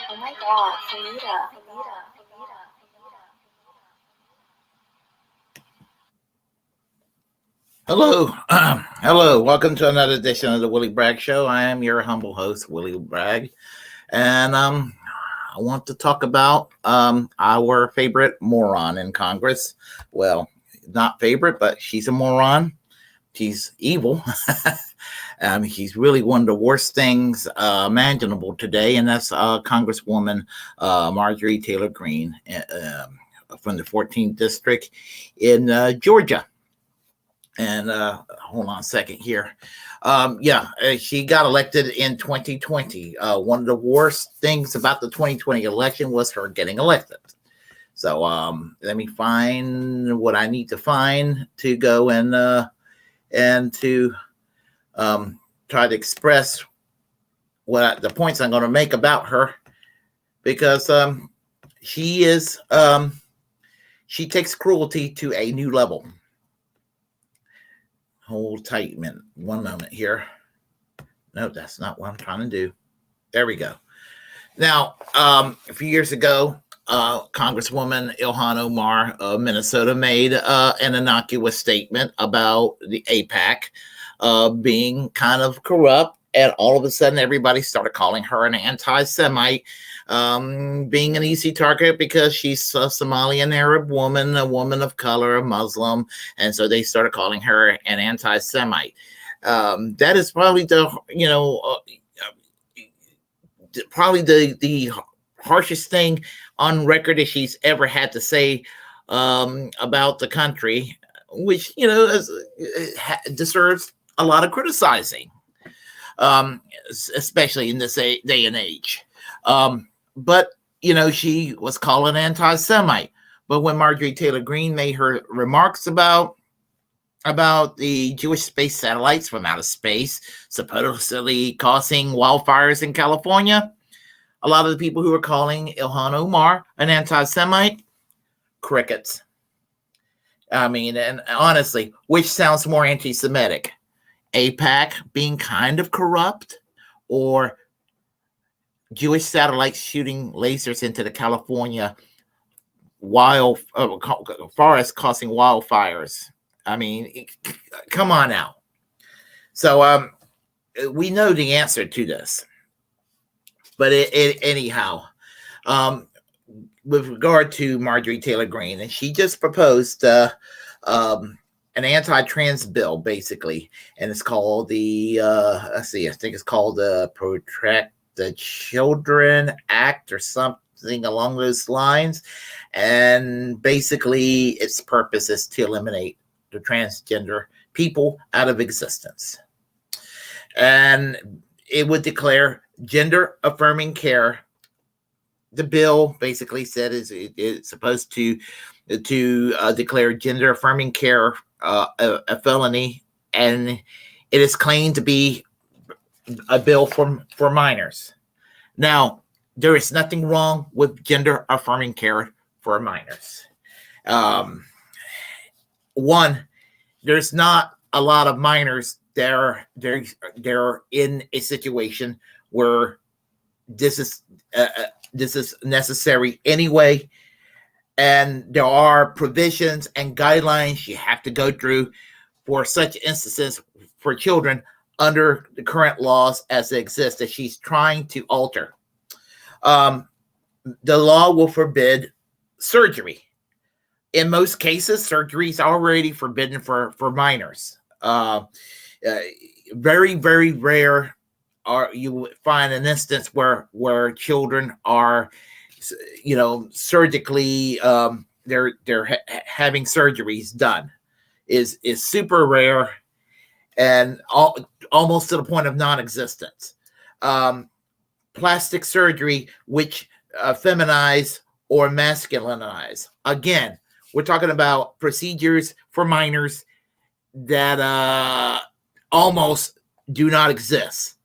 Oh my God, Anita. Hello. Hello. Welcome to another edition of the Willie Bragg Show. I am your humble host, Willie Bragg. And I want to talk about our favorite moron in Congress. Well, not favorite, but she's a moron. She's evil. He's really one of the worst things imaginable today, and that's Congresswoman Marjorie Taylor Greene from the 14th District in Georgia. And hold on a second here. She got elected in 2020. One of the worst things about the 2020 election was her getting elected. So let me find what I need to find to go and to try to express what the points I'm going to make about her, because she takes cruelty to a new level. Hold tight, one moment here. No, that's not what I'm trying to do. There we go. Now, a few years ago, Congresswoman Ilhan Omar of Minnesota made an innocuous statement about the AIPAC being kind of corrupt, and all of a sudden everybody started calling her an anti-Semite, being an easy target because she's a Somalian Arab woman, a woman of color, a Muslim, and so they started calling her an anti-Semite. That is probably the harshest thing on record that she's ever had to say about the country, which deserves a lot of criticizing, especially in this day and age. But she was called an anti-Semite. But when Marjorie Taylor Greene made her remarks about the Jewish space satellites from outer space supposedly causing wildfires in California, a lot of the people who were calling Ilhan Omar an anti-Semite, crickets. I mean, and honestly, which sounds more anti-Semitic? AIPAC being kind of corrupt, or Jewish satellites shooting lasers into the California wild forest, causing wildfires. I mean, come on now. So we know the answer to this, but anyhow, with regard to Marjorie Taylor Greene, and she just proposed an anti-trans bill, basically, and it's called the let's see, I think it's called the Protect the Children Act or something along those lines, and basically its purpose is to eliminate the transgender people out of existence, and it would declare gender affirming care. The bill basically said it's supposed to declare gender affirming care a felony, and it is claimed to be a bill for minors. Now, there is nothing wrong with gender affirming care for minors. One, there's not a lot of minors they're in a situation where this is necessary anyway, and there are provisions and guidelines you have to go through for such instances for children under the current laws as they exist that she's trying to alter. The law will forbid surgery. In most cases, surgery is already forbidden for minors. Very, very rare you find an instance where children are, surgically they're having surgeries done. Is super rare and almost to the point of non-existence. Plastic surgery, which feminize or masculinize. Again, we're talking about procedures for minors that almost do not exist.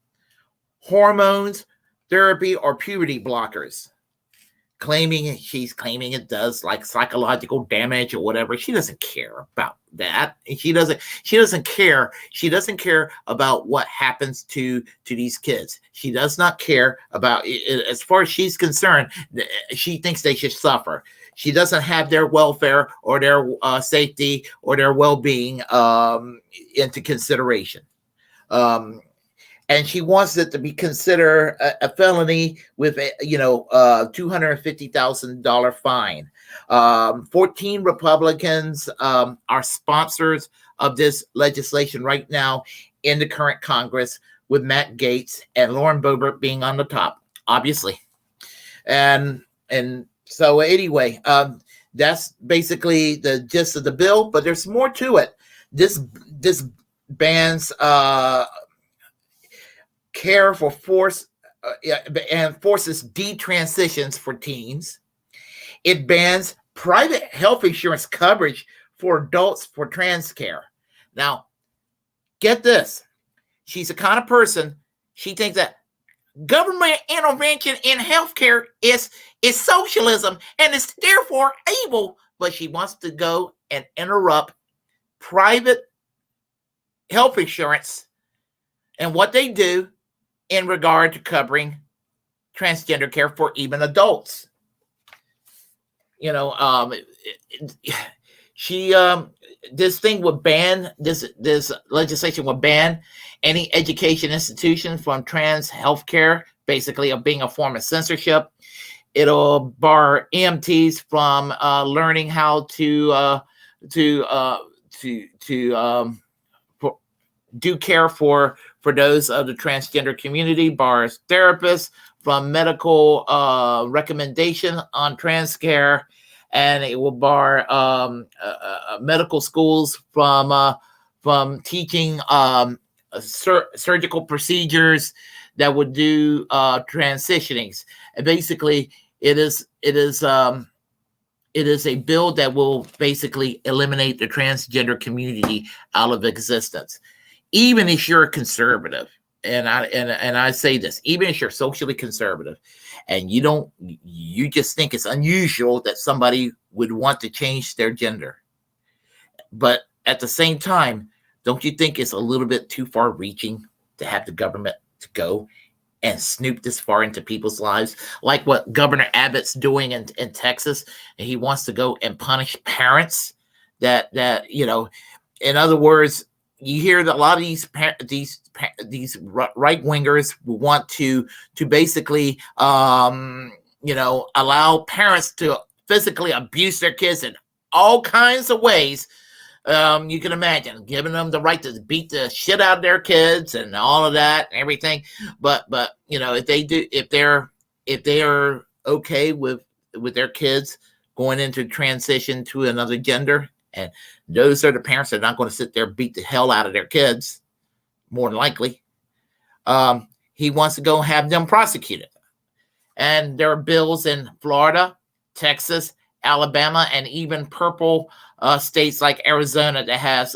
Hormones, therapy, or puberty blockers. She's claiming it does like psychological damage or whatever. She doesn't care about that. She doesn't care. She doesn't care about what happens to these kids. She does not care about, as far as she's concerned, she thinks they should suffer. She doesn't have their welfare or their safety or their well-being into consideration. And she wants it to be considered a felony with a $250,000 fine. 14 Republicans are sponsors of this legislation right now in the current Congress, with Matt Gaetz and Lauren Boebert being on the top, obviously. And so anyway, that's basically the gist of the bill, but there's more to it. This bans care for and forces detransitions for teens. It bans private health insurance coverage for adults for trans care. Now, get this. She's the kind of person, she thinks that government intervention in healthcare is socialism and is therefore evil, but she wants to go and interrupt private health insurance and what they do in regard to covering transgender care for even adults. This thing would ban, this legislation would ban any education institution from trans healthcare, basically of being a form of censorship. It'll bar EMTs from learning how to do care for those of the transgender community, bars therapists from medical recommendation on trans care, and it will bar medical schools from teaching surgical procedures that would do transitionings. And basically, it is a bill that will basically eliminate the transgender community out of existence. Even if you're a conservative, and I say this, even if you're socially conservative, and you just think it's unusual that somebody would want to change their gender, but at the same time, don't you think it's a little bit too far reaching to have the government to go and snoop this far into people's lives, like what Governor Abbott's doing in Texas. And he wants to go and punish parents that in other words, you hear that a lot of these right wingers want to basically allow parents to physically abuse their kids in all kinds of ways. You can imagine giving them the right to beat the shit out of their kids and all of that and everything. But if they are okay with their kids going into transition to another gender, and those are the parents that are not going to sit there and beat the hell out of their kids, more than likely. He wants to go have them prosecuted. And there are bills in Florida, Texas, Alabama, and even purple states like Arizona that has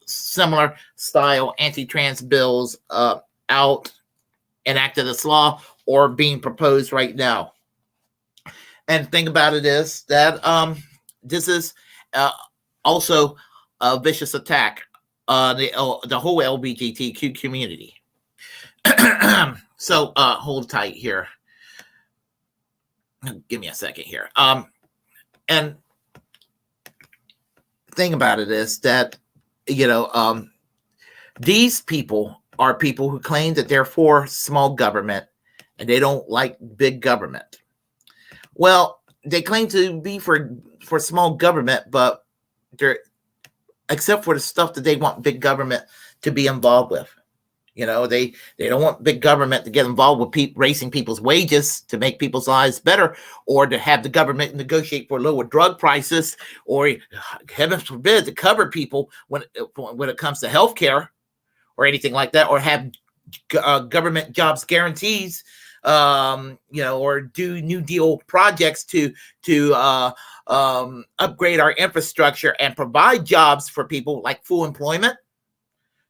similar style anti-trans bills out, enacted this law, or being proposed right now. And the thing about it is that this is also a vicious attack on the whole LGBTQ community. So hold tight here. Give me a second here. And thing about it is that these people are people who claim that they're for small government and they don't like big government. Well, they claim to be for small government, but they're, except for the stuff that they want big government to be involved with. They don't want big government to get involved with raising people's wages to make people's lives better, or to have the government negotiate for lower drug prices, or heaven forbid to cover people when it comes to healthcare or anything like that, or have government jobs guarantees, or do New Deal projects to upgrade our infrastructure and provide jobs for people like full employment.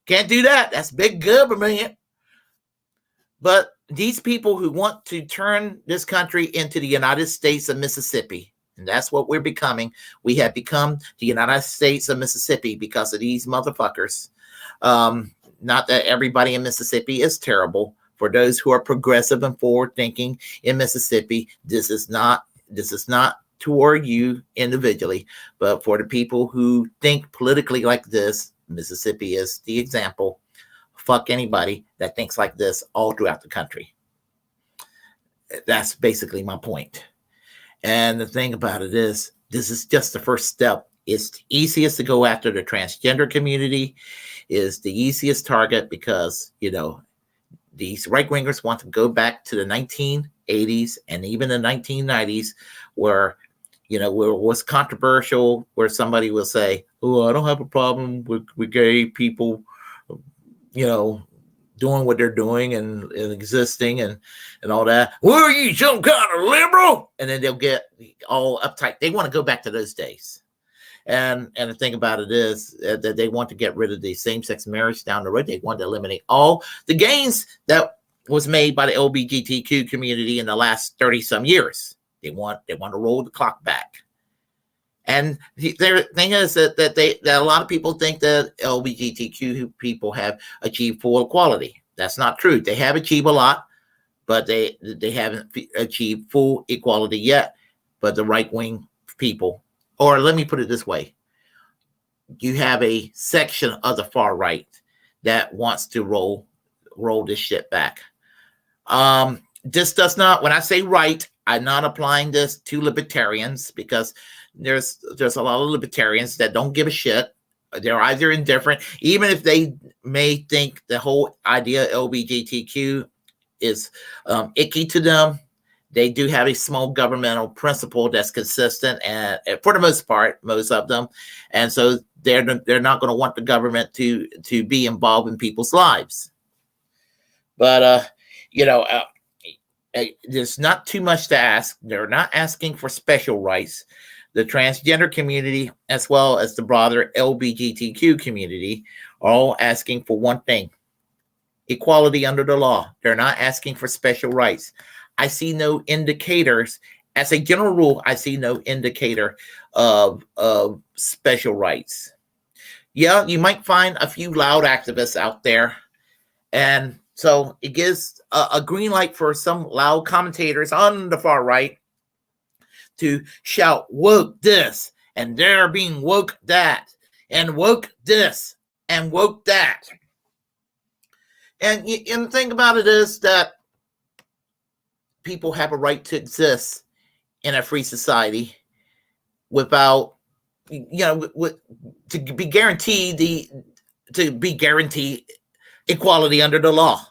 Can't do that. That's big government. But these people who want to turn this country into the United States of Mississippi, and that's what we're becoming. We have become the United States of Mississippi because of these motherfuckers. Not that everybody in Mississippi is terrible. For those who are progressive and forward thinking in Mississippi, this is not toward you individually, but for the people who think politically like this, Mississippi is the example. Fuck anybody that thinks like this all throughout the country. That's basically my point. And the thing about it is, this is just the first step. It's the easiest to go after the transgender community, is the easiest target because, these right-wingers want to go back to the 1980s and even the 1990s where where it was controversial, where somebody will say, oh, I don't have a problem with gay people, doing what they're doing and existing and all that. Well, are you some kind of liberal? And then they'll get all uptight. They want to go back to those days. And the thing about it is that they want to get rid of the same-sex marriage down the road. They want to eliminate all the gains that was made by the LGBTQ community in the last 30-some years. They want to roll the clock back. And their thing is that a lot of people think that LGBTQ people have achieved full equality. That's not true. They have achieved a lot, but they haven't achieved full equality yet. But the right-wing people, or let me put it this way, you have a section of the far right that wants to roll this shit back. This does not, when I say right, I'm not applying this to libertarians because there's a lot of libertarians that don't give a shit. They're either indifferent, even if they may think the whole idea of LGBTQ is icky to them. They do have a small governmental principle that's consistent, and for the most part, most of them, and so they're not going to want the government to be involved in people's lives. But there's not too much to ask. They're not asking for special rights. The transgender community, as well as the broader LGBTQ community, are all asking for one thing: equality under the law. They're not asking for special rights. I see no indicators. As a general rule, I see no indicator of special rights. Yeah, you might find a few loud activists out there, and So it gives a green light for some loud commentators on the far right to shout woke this, and they're being woke that, and woke this, and woke that. And the thing about it is that people have a right to exist in a free society without, to be guaranteed equality under the law.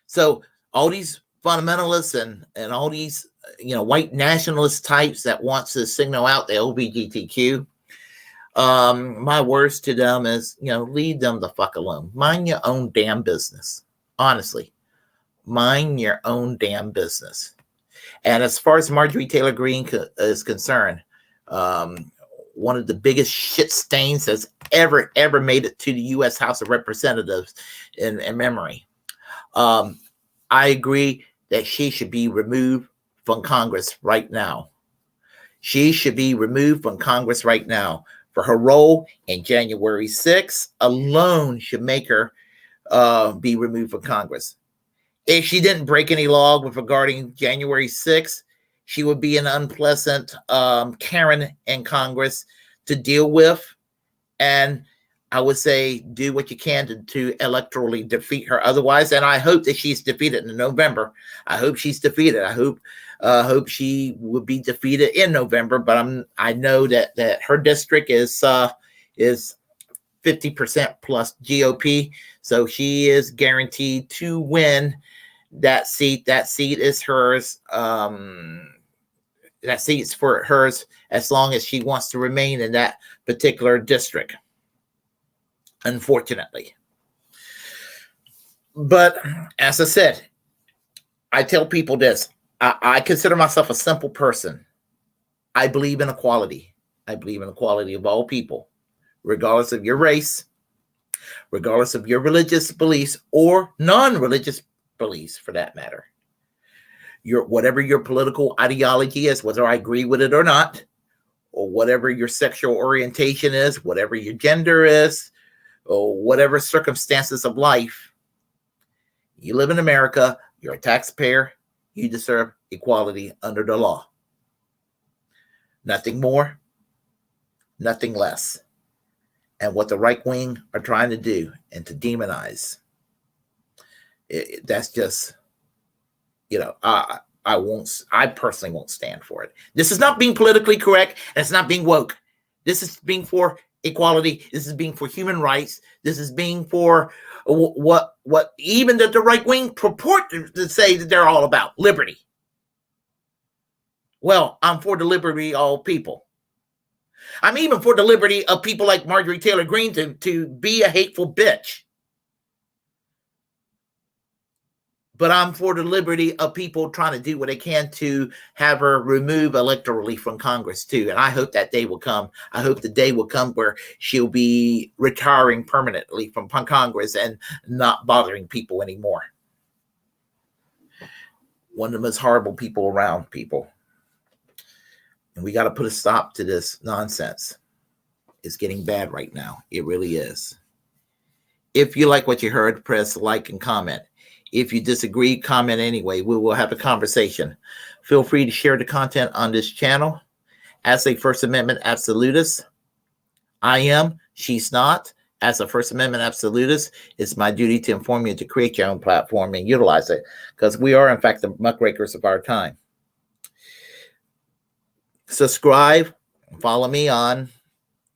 So all these fundamentalists and all these white nationalist types that wants to signal out the LGBTQ, my words to them is, leave them the fuck alone. Mind your own damn business. Honestly, mind your own damn business. And as far as Marjorie Taylor Greene is concerned, one of the biggest shit stains that's ever made it to the U.S. House of Representatives in memory. I agree that she should be removed from Congress right now. She should be removed from Congress right now. For her role in January 6th alone should make her be removed from Congress. If she didn't break any law with regarding January 6th, she would be an unpleasant Karen in Congress to deal with. And I would say do what you can to electorally defeat her otherwise. And I hope that she's defeated in November. I hope she's defeated. I hope she would be defeated in November. But I know that her district is 50% plus GOP. So she is guaranteed to win that seat. That seat is hers. That seat's for hers as long as she wants to remain in that particular district, unfortunately. But as I said, I tell people this. I consider myself a simple person. I believe in equality. I believe in equality of all people, regardless of your race, regardless of your religious beliefs or non-religious beliefs for that matter. Whatever your political ideology is, whether I agree with it or not, or whatever your sexual orientation is, whatever your gender is, or whatever circumstances of life, you live in America, you're a taxpayer, you deserve equality under the law. Nothing more, nothing less. And what the right wing are trying to do and to demonize, that's just, I personally won't stand for it. This is not being politically correct, and it's not being woke. This is being for equality. This is being for human rights. This is being for what even the right wing purport to say that they're all about, liberty. Well, I'm for the liberty of all people. I'm even for the liberty of people like Marjorie Taylor Greene to be a hateful bitch. But I'm for the liberty of people trying to do what they can to have her removed electorally from Congress too. And I hope that day will come. I hope the day will come where she'll be retiring permanently from Congress and not bothering people anymore. One of the most horrible people around, people. And we got to put a stop to this nonsense. It's getting bad right now. It really is. If you like what you heard, press like and comment. If you disagree, comment anyway. We will have a conversation. Feel free to share the content on this channel. As a First Amendment absolutist, I am, she's not. As a First Amendment absolutist, it's my duty to inform you to create your own platform and utilize it, because we are, in fact, the muckrakers of our time. Subscribe, follow me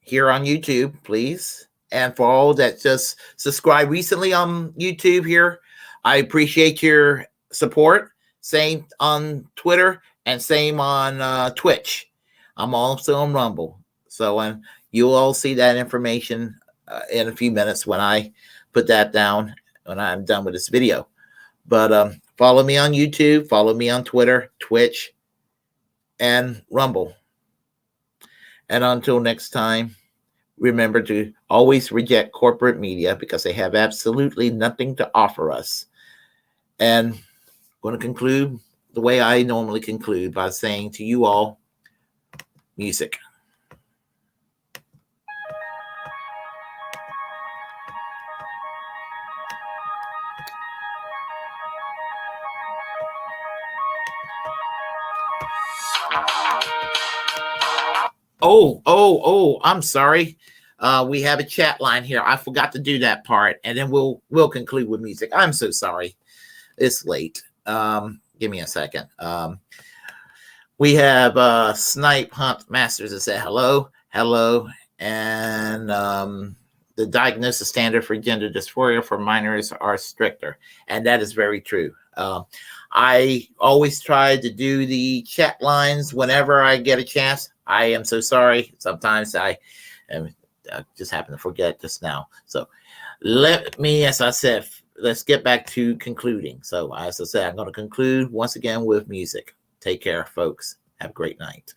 here on YouTube, please. And for all that just subscribed recently on YouTube here, I appreciate your support. Same on Twitter and same on Twitch. I'm also on Rumble. So you'll all see that information in a few minutes when I put that down, when I'm done with this video. But follow me on YouTube, follow me on Twitter, Twitch, and Rumble. And until next time, remember to always reject corporate media because they have absolutely nothing to offer us. And I'm going to conclude the way I normally conclude by saying to you all, music. Oh, I'm sorry. We have a chat line here. I forgot to do that part, and then we'll conclude with music. I'm so sorry. It's late. Give me a second. We have Snipe Hunt Masters that said hello, and the diagnosis standard for gender dysphoria for minors are stricter, and that is very true. I always try to do the chat lines whenever I get a chance. I am so sorry. Sometimes I just happen to forget just now. So let me, as I said, let's get back to concluding. So as I said, I'm going to conclude once again with music. Take care, folks. Have a great night.